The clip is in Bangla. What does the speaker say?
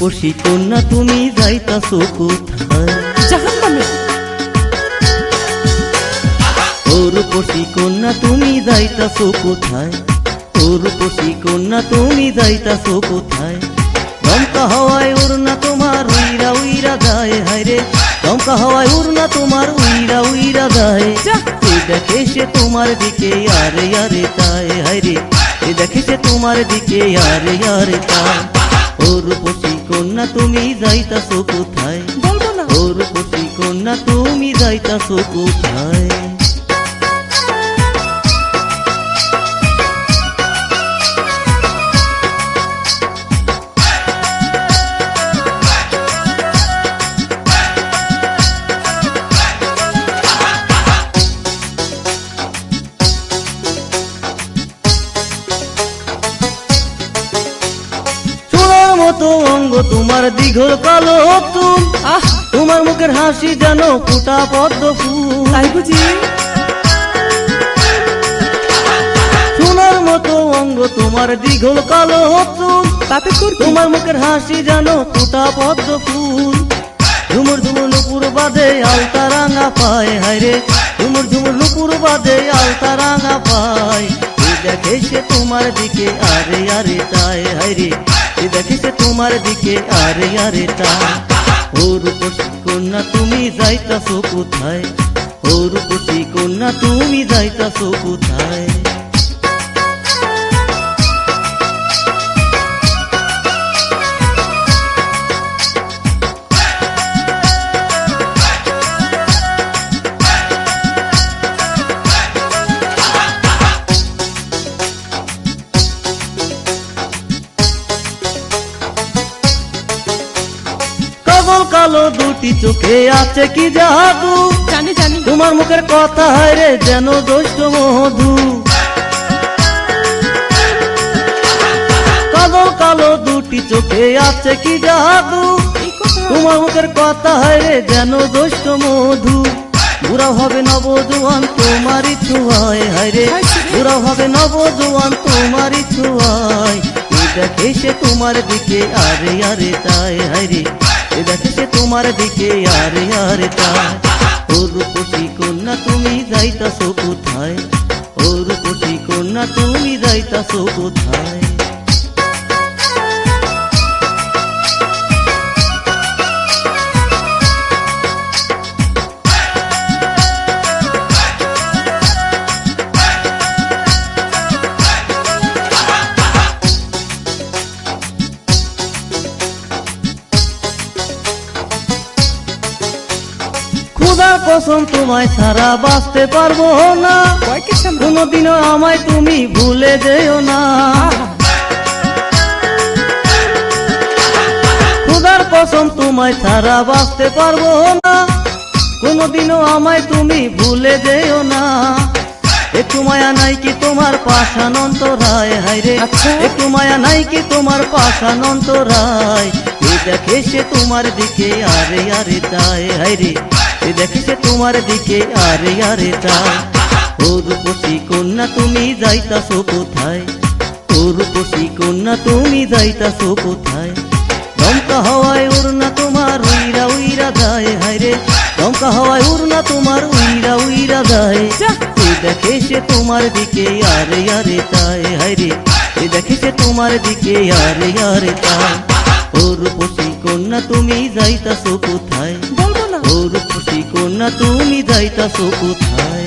রূপসী কন্যা তুমি যাইতাছো কোথায়? জাহান্নামে। ও রূপসী কন্যা তুমি যাইতাছো কোথায়? ও রূপসী কন্যা তুমি যাইতাছো কোথায়? দমকা হাওয়ায় উড়না তোমার উইরা উইরা যায়, হায়রে দমকা হাওয়ায় উড়না তোমার উইরা উইরা যায়। এ দেখে সে তোমার দিকে আরে আরে তাই, হায়রে এ দেখে সে তোমার দিকে আরে আরে তাই। ও রূপসী কন্যা তুমি যাইতাছো কোথায়? বলবো না। ও রূপসী কন্যা তুমি যাইতাছো কোথায়? মতো অঙ্গ তোমার দীঘল কালো চুল, আহ তোমার মুখের হাসি যেন ফুটা পদ্ম ফুল। তাই বুঝি? সোনার মতো অঙ্গ তোমার দীঘল কালো চুল, তাতে তোর কি? তোমার মুখের হাসি যেন ফুটা পদ্ম ফুল। ঝুমুর ঝুমুর নুপুর বাঁধে আলতা রাঙা পায়, হায়রে ঝুমুর ঝুমুর নুপুর বাঁধে আলতা রাঙা পায়। এ দেখে সে তোমার দিকে আরে আরে তাই, হায়রে এ দেখে সে তোমার দিকে আরে আরে তাই। ও রূপসী কন্যা তুমি যাইতাছো কোথায়? ও রূপসী কন্যা তুমি যাইতাছো কোথায়? কালো দুটি চোখে আছে কি জাদু, জানি জানি। তোমার মুখের কথা হায়রে যেন দোষ্ট মধু। কালো কালো দুটি চোখে আছে কি জাদু, এই কথা। তোমার মুখের কথা হায়রে যেন দোষ্ট মধু। বুড়া হবে নবজোয়ান তোমারই ছোঁয়ায়, হায়রে বুড়া হবে নবজোয়ান তোমারই ছোঁয়ায়। এ দেখে সে তোমার দিকে আরে আরে তাই, হায়রে এ দেখে সে তোমার দিকে আরে আরে তাই। ও রূপসী কন্যা তুমি যাইতাছো কোথায়? ও রূপসী কন্যা তুমি যাইতাছো কোথায়? খোদার কসম তোমায় ছাড়া বাঁচতে পারবো না, কয়েকের সামনে। কোনোদিনও আমায় তুমি ভুলে যেও না। খোদার কসম তোমায় ছাড়া বাঁচতে পারবো না, কোনোদিনও আমায় তুমি ভুলে যেও না। একটু মায়া নাই কি তোমার পাষাণ অন্তরায়, হায়রে আচ্ছা। একটু মায়া নাই কি তোমার পাষাণ অন্তরায়। এ দেখে সে তোমার দিকে আরে আরে তাই, হায়রে এ দেখে সে তোমার দিকে আরে আরে তাই। ও রূপসী কন্যা তুমি যাইতাছো কোথায়? ও রূপসী কন্যা তুমি যাইতাছো কোথায়? দমকা হাওয়ায় উড়না তোমার উইরা উইরা যায়, হায়রে দমকা হাওয়ায় উড়না তোমার উইরা উইরা যায়। এ দেখে সে তোমার দিকে আরে আরে তাই, হায়রে এ দেখে সে তোমার দিকে আরে আরে তাই। ও রূপসী কন্যা তুমি যাইতাছো কোথায়? বলবো না। ও রূপসী কন্যা তুমি যাইতাছো কোথায়?